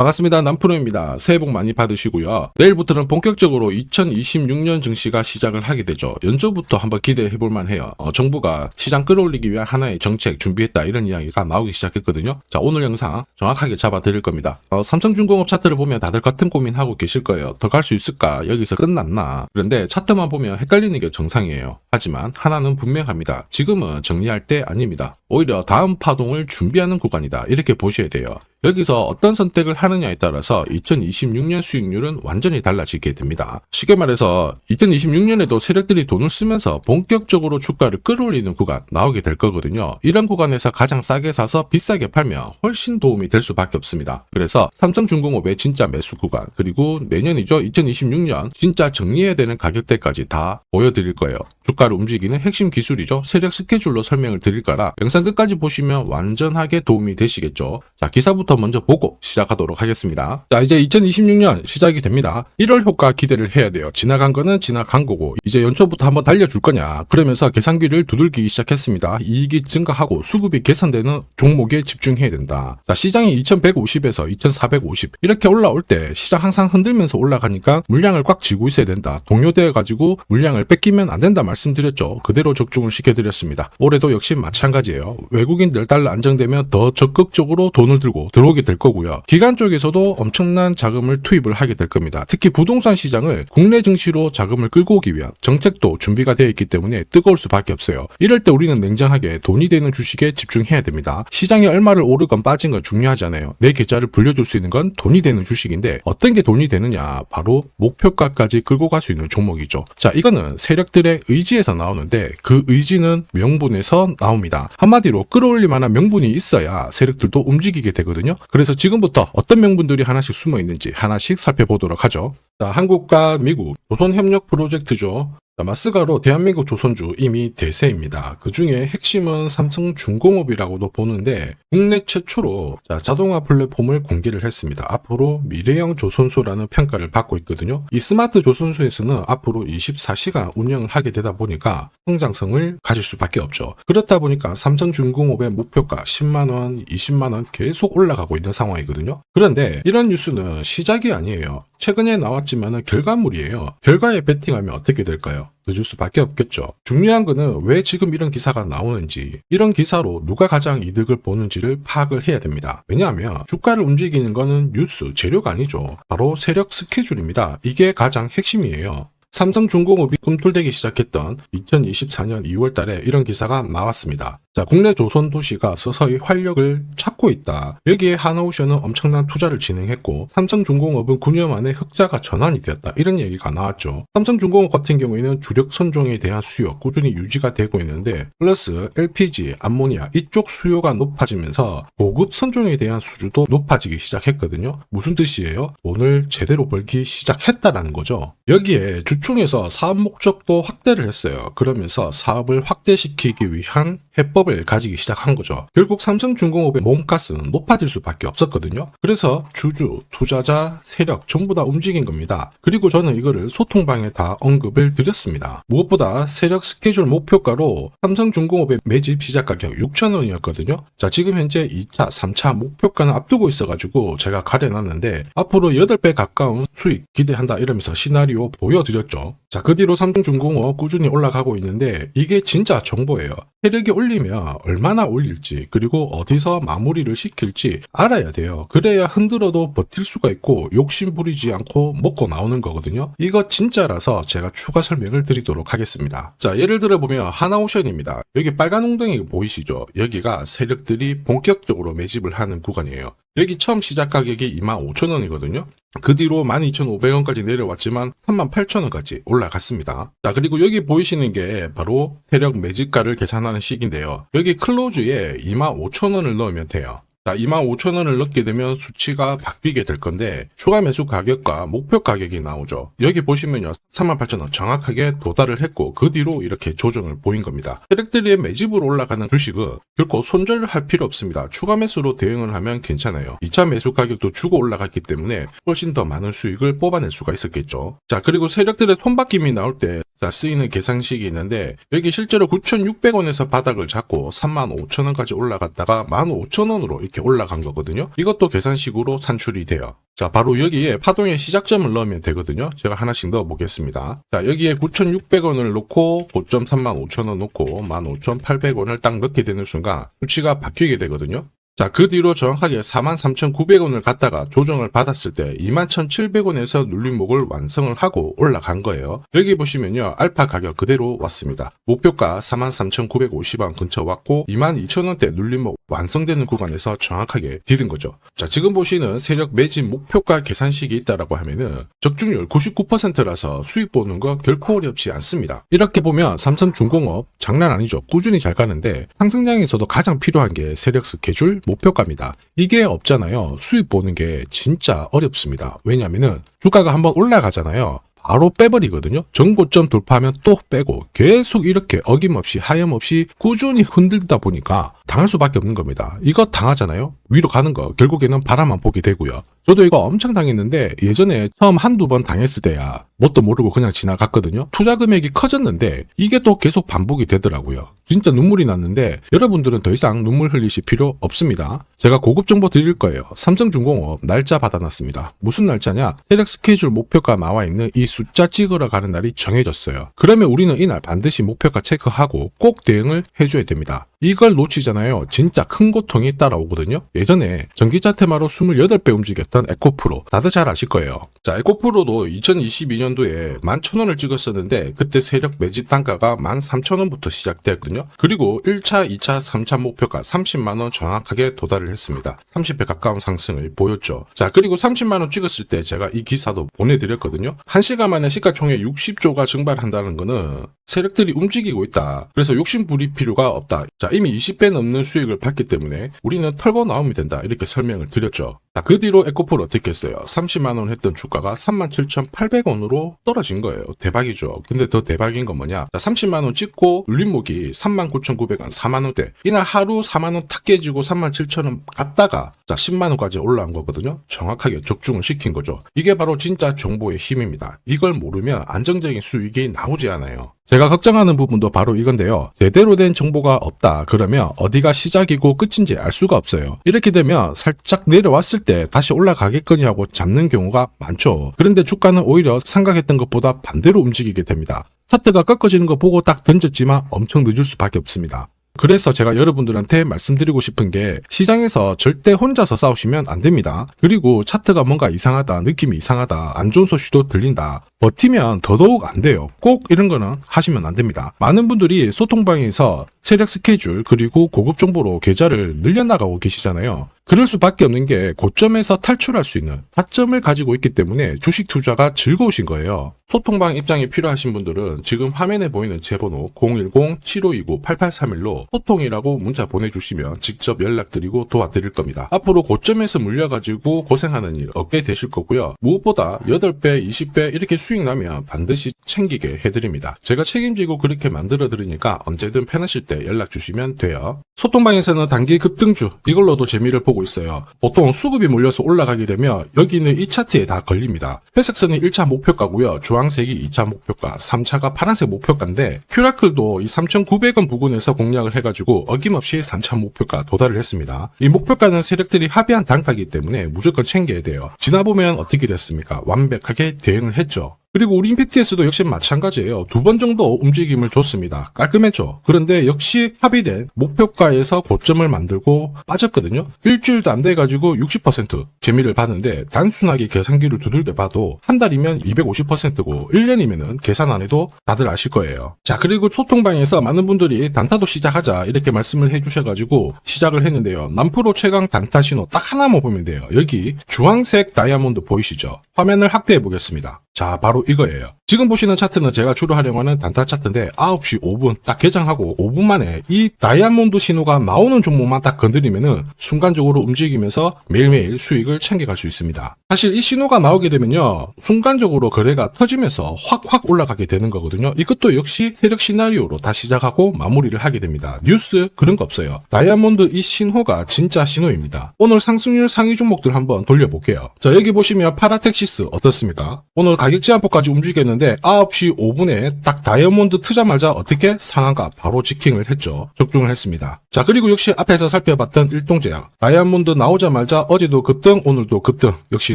반갑습니다. 남프로입니다. 새해 복 많이 받으시고요. 내일부터는 본격적으로 2026년 증시가 시작을 하게 되죠. 연초부터 한번 기대해 볼만 해요. 정부가 시장 끌어올리기 위한 하나의 정책 준비했다 이런 이야기가 나오기 시작했거든요. 자, 오늘 영상 정확하게 잡아 드릴 겁니다. 삼성중공업 차트를 보면 다들 같은 고민하고 계실 거예요. 더 갈 수 있을까? 여기서 끝났나? 그런데 차트만 보면 헷갈리는 게 정상이에요. 하지만 하나는 분명합니다. 지금은 정리할 때 아닙니다. 오히려 다음 파동을 준비하는 구간이다. 이렇게 보셔야 돼요. 여기서 어떤 선택을 하느냐에 따라서 2026년 수익률은 완전히 달라지게 됩니다. 쉽게 말해서 2026년에도 세력들이 돈을 쓰면서 본격적으로 주가를 끌어올리는 구간 나오게 될 거거든요. 이런 구간에서 가장 싸게 사서 비싸게 팔면 훨씬 도움이 될 수밖에 없습니다. 그래서 삼성중공업의 진짜 매수 구간, 그리고 내년이죠. 2026년 진짜 정리해야 되는 가격대까지 다 보여드릴 거예요. 주가를 움직이는 핵심 기술이죠. 세력 스케줄로 설명을 드릴 거라 영상 끝까지 보시면 완전하게 도움이 되시겠죠. 자, 기사부터 먼저 보고 시작하도록 하겠습니다. 자, 이제 2026년 시작이 됩니다. 1월 효과 기대를 해야 돼요. 지나간 거는 지나간 거고 이제 연초부터 한번 달려줄 거냐, 그러면서 계산기를 두들기기 시작했습니다. 이익이 증가하고 수급이 개선되는 종목에 집중해야 된다. 자, 시장이 2150에서 2450 이렇게 올라올 때 시장 항상 흔들면서 올라가니까 물량을 꽉 쥐고 있어야 된다. 동요되어 가지고 물량을 뺏기면 안 된다 말씀드렸죠. 그대로 적중을 시켜드렸습니다. 올해도 역시 마찬가지예요. 외국인들 달러 안정되면 더 적극적으로 돈을 들고 들어오게 될 거고요. 기관 쪽에서도 엄청난 자금을 투입을 하게 될 겁니다. 특히 부동산 시장을 국내 증시로 자금을 끌고 오기 위한 정책도 준비가 되어 있기 때문에 뜨거울 수밖에 없어요. 이럴 때 우리는 냉정하게 돈이 되는 주식에 집중해야 됩니다. 시장이 얼마를 오르건 빠진 건 중요하잖아요. 내 계좌를 불려줄 수 있는 건 돈이 되는 주식인데 어떤 게 돈이 되느냐, 바로 목표가까지 끌고 갈 수 있는 종목이죠. 자, 이거는 세력들의 의지에서 나오는데 그 의지는 명분에서 나옵니다. 한마디로 끌어올릴 만한 명분이 있어야 세력들도 움직이게 되거든요. 그래서 지금부터 어떤 명분들이 하나씩 숨어 있는지 하나씩 살펴보도록 하죠. 자, 한국과 미국 조선협력 프로젝트죠. 마스가로 대한민국 조선주 이미 대세입니다. 그 중에 핵심은 삼성중공업이라고도 보는데 국내 최초로 자동화 플랫폼을 공개를 했습니다. 앞으로 미래형 조선소라는 평가를 받고 있거든요. 이 스마트 조선소에서는 앞으로 24시간 운영을 하게 되다 보니까 성장성을 가질 수밖에 없죠. 그렇다 보니까 삼성중공업의 목표가 10만원, 20만원 계속 올라가고 있는 상황이거든요. 그런데 이런 뉴스는 시작이 아니에요. 최근에 나왔지만 결과물이에요. 결과에 베팅하면 어떻게 될까요? 늦을 수밖에 없겠죠. 중요한 거는 왜 지금 이런 기사가 나오는지, 이런 기사로 누가 가장 이득을 보는지를 파악을 해야 됩니다. 왜냐하면 주가를 움직이는 거는 뉴스, 재료가 아니죠. 바로 세력 스케줄입니다. 이게 가장 핵심이에요. 삼성중공업이 꿈틀대기 시작했던 2024년 2월 달에 이런 기사가 나왔습니다. 자, 국내 조선 도시가 서서히 활력을 찾고 있다. 여기에 하나오션은 엄청난 투자를 진행했고 삼성중공업은 9년 만에 흑자가 전환이 되었다. 이런 얘기가 나왔죠. 삼성중공업 같은 경우에는 주력 선종에 대한 수요 꾸준히 유지가 되고 있는데 플러스 LPG, 암모니아 이쪽 수요가 높아지면서 고급 선종에 대한 수주도 높아지기 시작했거든요. 무슨 뜻이에요? 돈을 제대로 벌기 시작했다라는 거죠. 여기에 주총에서 사업 목적도 확대를 했어요. 그러면서 사업을 확대시키기 위한 해법을 가지기 시작한 거죠. 결국 삼성중공업의 몸값은 높아질 수밖에 없었거든요. 그래서 주주, 투자자, 세력 전부 다 움직인 겁니다. 그리고 저는 이거를 소통방에 다 언급을 드렸습니다. 무엇보다 세력 스케줄 목표가로 삼성중공업의 매집 시작 가격 6,000원이었거든요. 자, 지금 현재 2차, 3차 목표가는 앞두고 있어가지고 제가 가려놨는데 앞으로 8배 가까운 수익 기대한다 이러면서 시나리오 보여드렸죠. 자, 그 뒤로 삼성중공업 꾸준히 올라가고 있는데 이게 진짜 정보예요. 세력이 올리면 얼마나 올릴지, 그리고 어디서 마무리를 시킬지 알아야 돼요. 그래야 흔들어도 버틸 수가 있고 욕심 부리지 않고 먹고 나오는 거거든요. 이거 진짜라서 제가 추가 설명을 드리도록 하겠습니다. 자, 예를 들어 보면 하나오션입니다. 여기 빨간 웅덩이 보이시죠? 여기가 세력들이 본격적으로 매집을 하는 구간이에요. 여기 처음 시작 가격이 25,000원이거든요. 그 뒤로 12,500원까지 내려왔지만 38,000원까지 올라갔습니다. 자, 그리고 여기 보이시는 게 바로 세력 매집가를 계산하는 식인데요. 여기 클로즈에 25,000원을 넣으면 돼요. 자, 25,000원을 넣게 되면 수치가 바뀌게 될 건데 추가 매수 가격과 목표 가격이 나오죠. 여기 보시면요, 38,000원 정확하게 도달을 했고 그 뒤로 이렇게 조정을 보인 겁니다. 세력들이 매집으로 올라가는 주식은 결코 손절을 할 필요 없습니다. 추가 매수로 대응을 하면 괜찮아요. 2차 매수 가격도 주고 올라갔기 때문에 훨씬 더 많은 수익을 뽑아낼 수가 있었겠죠. 자, 그리고 세력들의 손바뀜이 나올 때 자, 쓰이는 계산식이 있는데 여기 실제로 9,600원에서 바닥을 잡고 35,000원까지 올라갔다가 15,000원으로 이렇게 올라간 거거든요. 이것도 계산식으로 산출이 돼요. 자, 바로 여기에 파동의 시작점을 넣으면 되거든요. 제가 하나씩 넣어 보겠습니다. 자, 여기에 9,600원을 놓고 고점 35,000원 놓고 15,800원을 딱 넣게 되는 순간 수치가 바뀌게 되거든요. 자, 그 뒤로 정확하게 43,900원을 갖다가 조정을 받았을 때 21,700원에서 눌림목을 완성을 하고 올라간 거예요. 여기 보시면요, 알파 가격 그대로 왔습니다. 목표가 43,950원 근처 왔고 22,000원대 눌림목 완성되는 구간에서 정확하게 디딘 거죠. 자, 지금 보시는 세력 매집 목표가 계산식이 있다라고 하면은 적중률 99%라서 수익 보는 거 결코 어렵지 않습니다. 이렇게 보면 삼성중공업 장난 아니죠. 꾸준히 잘 가는데 상승장에서도 가장 필요한 게 세력 스케줄 목표가입니다. 이게 없잖아요. 수익 보는 게 진짜 어렵습니다. 왜냐면은 주가가 한번 올라가잖아요. 바로 빼버리거든요. 전고점 돌파하면 또 빼고 계속 이렇게 어김없이 하염없이 꾸준히 흔들다 보니까 당할 수밖에 없는 겁니다. 이거 당하잖아요. 위로 가는 거 결국에는 바람만 보게 되고요. 저도 이거 엄청 당했는데 예전에 처음 한두 번 당했을 때야 뭣도 모르고 그냥 지나갔거든요. 투자 금액이 커졌는데 이게 또 계속 반복이 되더라고요. 진짜 눈물이 났는데 여러분들은 더 이상 눈물 흘리실 필요 없습니다. 제가 고급 정보 드릴 거예요. 삼성중공업 날짜 받아놨습니다. 무슨 날짜냐? 세력 스케줄 목표가 나와 있는 이 숫자 찍으러 가는 날이 정해졌어요. 그러면 우리는 이날 반드시 목표가 체크하고 꼭 대응을 해줘야 됩니다. 이걸 놓치잖아요. 진짜 큰 고통이 따라오거든요. 예전에 전기차 테마로 28배 움직였던 에코프로 다들 잘 아실 거예요. 자, 에코프로도 2022년도에 11,000원을 찍었었는데 그때 세력 매집 단가가 13,000원부터 시작되었거든요. 그리고 1차, 2차, 3차 목표가 30만원 정확하게 도달을 했습니다. 30배 가까운 상승을 보였죠. 자, 그리고 30만원 찍었을 때 제가 이 기사도 보내드렸거든요. 1시간 만에 시가총액 60조가 증발한다는 거는 세력들이 움직이고 있다. 그래서 욕심 부릴 필요가 없다. 자, 이미 20배 넘는 수익을 봤기 때문에 우리는 털고 나오면 된다. 이렇게 설명을 드렸죠. 자, 그 뒤로 에코프로 어떻게 했어요? 30만원 했던 주가가 37,800원으로 떨어진 거예요. 대박이죠. 근데 더 대박인 건 뭐냐? 자, 30만원 찍고 눌림목이 39,900원, 4만원대. 이날 하루 4만원 탁 깨지고 37,000원 갔다가 자, 10만원까지 올라온 거거든요. 정확하게 적중을 시킨 거죠. 이게 바로 진짜 정보의 힘입니다. 이걸 모르면 안정적인 수익이 나오지 않아요. 제가 걱정하는 부분도 바로 이건데요. 제대로 된 정보가 없다. 그러면 어디가 시작이고 끝인지 알 수가 없어요. 이렇게 되면 살짝 내려왔을 때 다시 올라가겠거니 하고 잡는 경우가 많죠. 그런데 주가는 오히려 생각했던 것보다 반대로 움직이게 됩니다. 차트가 꺾어지는 거 보고 딱 던졌지만 엄청 늦을 수밖에 없습니다. 그래서 제가 여러분들한테 말씀드리고 싶은 게 시장에서 절대 혼자서 싸우시면 안 됩니다. 그리고 차트가 뭔가 이상하다, 느낌이 이상하다, 안 좋은 소식도 들린다. 버티면 더더욱 안 돼요. 꼭 이런 거는 하시면 안 됩니다. 많은 분들이 소통방에서 세력 스케줄 그리고 고급 정보로 계좌를 늘려나가고 계시잖아요. 그럴 수밖에 없는 게 고점에서 탈출할 수 있는 타점을 가지고 있기 때문에 주식 투자가 즐거우신 거예요. 소통방 입장이 필요하신 분들은 지금 화면에 보이는 제 번호 010-7529-8831로 소통이라고 문자 보내주시면 직접 연락드리고 도와드릴 겁니다. 앞으로 고점에서 물려가지고 고생하는 일 없게 되실 거고요. 무엇보다 8배, 20배 이렇게 수익 나면 반드시 챙기게 해드립니다. 제가 책임지고 그렇게 만들어 드리니까 언제든 편하실 때 연락 주시면 돼요. 소통방에서는 단기 급등주 이걸로도 재미를 보고 있어요. 보통 수급이 몰려서 올라가게 되면 여기는 이 차트에 다 걸립니다. 회색선이 1차 목표가고요. 주황색이 2차 목표가, 3차가 파란색 목표가인데 큐라클도 이 3,900원 부근에서 공략을 해가지고 어김없이 3차 목표가 도달을 했습니다. 이 목표가는 세력들이 합의한 단가이기 때문에 무조건 챙겨야 돼요. 지나보면 어떻게 됐습니까? 완벽하게 대응을 했죠. 그리고 우리 임팩트에서도 역시 마찬가지예요. 2번 정도 움직임을 줬습니다. 깔끔했죠. 그런데 역시 합의된 목표가에서 고점을 만들고 빠졌거든요. 일주일도 안 돼가지고 60% 재미를 봤는데 단순하게 계산기를 두들겨 봐도 한 달이면 250%고 1년이면은 계산 안 해도 다들 아실 거예요. 자, 그리고 소통방에서 많은 분들이 단타도 시작하자 이렇게 말씀을 해주셔가지고 시작을 했는데요. 남프로 최강 단타 신호 딱 하나만 보면 돼요. 여기 주황색 다이아몬드 보이시죠? 화면을 확대해 보겠습니다. 자, 바로 이거예요. 지금 보시는 차트는 제가 주로 활용하는 단타 차트인데 9시 5분 딱 개장하고 5분 만에 이 다이아몬드 신호가 나오는 종목만 딱 건드리면은 순간적으로 움직이면서 매일매일 수익을 챙겨갈 수 있습니다. 사실 이 신호가 나오게 되면요. 순간적으로 거래가 터지면서 확 올라가게 되는 거거든요. 이것도 역시 세력 시나리오로 다 시작하고 마무리를 하게 됩니다. 뉴스 그런 거 없어요. 다이아몬드 이 신호가 진짜 신호입니다. 오늘 상승률 상위 종목들 한번 돌려볼게요. 자, 여기 보시면 파라텍시스 어떻습니까? 오늘 가격 제한폭까지 움직였는데 있었는데 9시 5분에 딱 다이아몬드 트자마자 어떻게 상한가 바로 지킹을 했죠. 적중을 했습니다. 자, 그리고 역시 앞에서 살펴봤던 일동제약 다이아몬드 나오자마자 어제도 급등 오늘도 급등 역시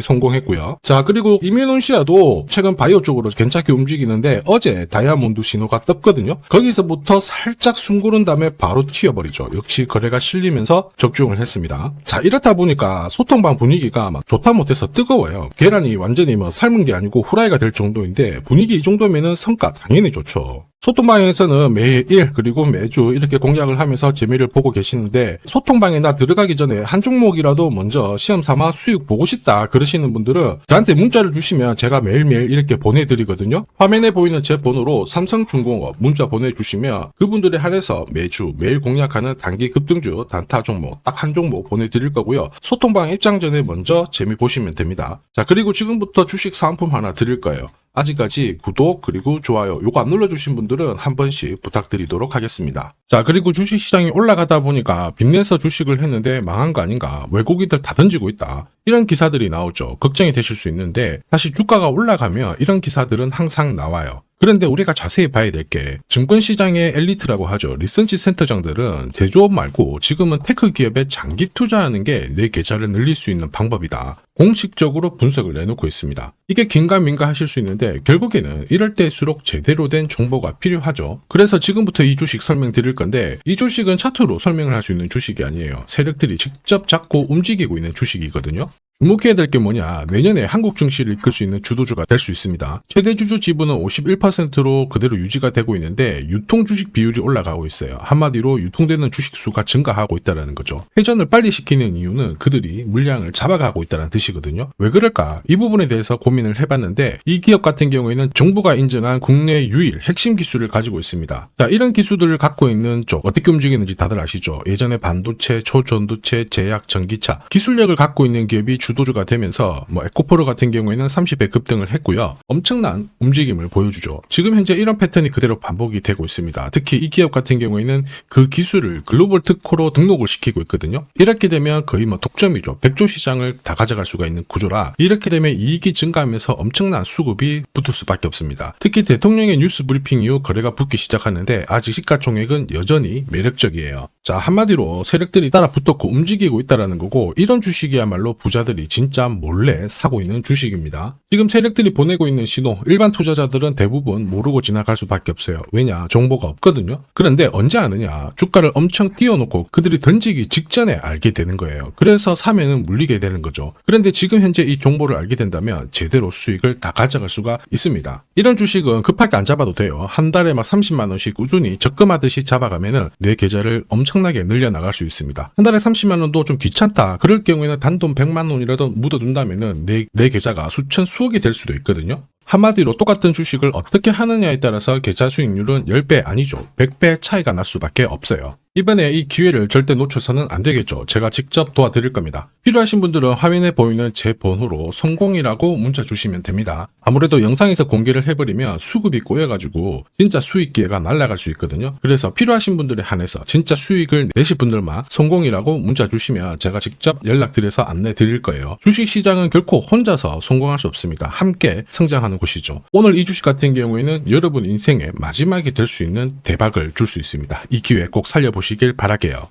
성공했고요. 자, 그리고 이메논시아도 최근 바이오 쪽으로 괜찮게 움직이는데 어제 다이아몬드 신호가 떴거든요. 거기서부터 살짝 숨고른 다음에 바로 튀어버리죠. 역시 거래가 실리면서 적중을 했습니다. 자, 이렇다 보니까 소통방 분위기가 막 좋다 못해서 뜨거워요. 계란이 완전히 뭐 삶은 게 아니고 후라이가 될 정도인데 분위기 이 정도면은 성과 당연히 좋죠. 소통방에서는 매일 그리고 매주 이렇게 공략을 하면서 재미를 보고 계시는데 소통방에 나 들어가기 전에 한 종목이라도 먼저 시험 삼아 수익 보고 싶다 그러시는 분들은 저한테 문자를 주시면 제가 매일매일 이렇게 보내드리거든요. 화면에 보이는 제 번호로 삼성중공업 문자 보내주시면 그분들에 한해서 매주 매일 공략하는 단기 급등주 단타 종목 딱 한 종목 보내드릴 거고요. 소통방 입장 전에 먼저 재미 보시면 됩니다. 자, 그리고 지금부터 주식 사은품 하나 드릴 거예요. 아직까지 구독 그리고 좋아요 요거 안 눌러주신 분들은 한 번씩 부탁드리도록 하겠습니다. 자, 그리고 주식시장이 올라가다 보니까 빚내서 주식을 했는데 망한 거 아닌가, 외국인들 다 던지고 있다, 이런 기사들이 나오죠. 걱정이 되실 수 있는데 사실 주가가 올라가면 이런 기사들은 항상 나와요. 그런데 우리가 자세히 봐야 될 게 증권시장의 엘리트라고 하죠. 리서치 센터장들은 제조업 말고 지금은 테크 기업에 장기 투자하는 게 내 계좌를 늘릴 수 있는 방법이다. 공식적으로 분석을 내놓고 있습니다. 이게 긴가민가 하실 수 있는데 결국에는 이럴 때일수록 제대로 된 정보가 필요하죠. 그래서 지금부터 이 주식 설명드릴 건데 이 주식은 차트로 설명을 할 수 있는 주식이 아니에요. 세력들이 직접 잡고 움직이고 있는 주식이거든요. 주목해야 될 게 뭐냐, 내년에 한국 증시를 이끌 수 있는 주도주가 될 수 있습니다. 최대 주주 지분은 51%로 그대로 유지가 되고 있는데 유통 주식 비율이 올라가고 있어요. 한마디로 유통되는 주식 수가 증가하고 있다는 거죠. 회전을 빨리 시키는 이유는 그들이 물량을 잡아가고 있다는 뜻이거든요. 왜 그럴까? 이 부분에 대해서 고민을 해봤는데 이 기업 같은 경우에는 정부가 인정한 국내 유일 핵심 기술을 가지고 있습니다. 자, 이런 기술들을 갖고 있는 쪽 어떻게 움직이는지 다들 아시죠? 예전에 반도체, 초전도체, 제약, 전기차 기술력을 갖고 있는 기업이 주도주가 되면서 에코프로 같은 경우에는 30배 급등을 했고요. 엄청난 움직임을 보여주죠. 지금 현재 이런 패턴이 그대로 반복이 되고 있습니다. 특히 이 기업 같은 경우에는 그 기술을 글로벌 특허로 등록을 시키고 있거든요. 이렇게 되면 거의 독점이죠. 100조 시장을 다 가져갈 수가 있는 구조라 이렇게 되면 이익이 증가하면서 엄청난 수급이 붙을 수밖에 없습니다. 특히 대통령의 뉴스 브리핑 이후 거래가 붙기 시작하는데 아직 시가총액은 여전히 매력적이에요. 자, 한마디로 세력들이 따라 붙었고 움직이고 있다는 거고 이런 주식이야말로 부자들이 진짜 몰래 사고 있는 주식입니다. 지금 세력들이 보내고 있는 신호 일반 투자자들은 대부분 모르고 지나갈 수밖에 없어요. 왜냐? 정보가 없거든요. 그런데 언제 아느냐? 주가를 엄청 띄워놓고 그들이 던지기 직전에 알게 되는 거예요. 그래서 사면은 물리게 되는 거죠. 그런데 지금 현재 이 정보를 알게 된다면 제대로 수익을 다 가져갈 수가 있습니다. 이런 주식은 급하게 안 잡아도 돼요. 한 달에 30만 원씩 꾸준히 적금하듯이 잡아가면은 내 계좌를 엄청나게 늘려나갈 수 있습니다. 한 달에 30만 원도 좀 귀찮다. 그럴 경우에는 단돈 100만 원이라도 묻어둔다면은 내 계좌가 수천 수억이 될 수도 있거든요. 한마디로 똑같은 주식을 어떻게 하느냐에 따라서 계좌 수익률은 10배 아니죠. 100배 차이가 날 수밖에 없어요. 이번에 이 기회를 절대 놓쳐서는 안 되겠죠. 제가 직접 도와드릴 겁니다. 필요하신 분들은 화면에 보이는 제 번호로 성공이라고 문자 주시면 됩니다. 아무래도 영상에서 공개를 해버리면 수급이 꼬여가지고 진짜 수익 기회가 날아갈 수 있거든요. 그래서 필요하신 분들에 한해서 진짜 수익을 내실 분들만 성공이라고 문자 주시면 제가 직접 연락드려서 안내 드릴 거예요. 주식시장은 결코 혼자서 성공할 수 없습니다. 함께 성장하는 곳이죠. 오늘 이 주식 같은 경우에는 여러분 인생의 마지막이 될 수 있는 대박을 줄 수 있습니다. 이 기회 꼭 살려보시길 바랄게요.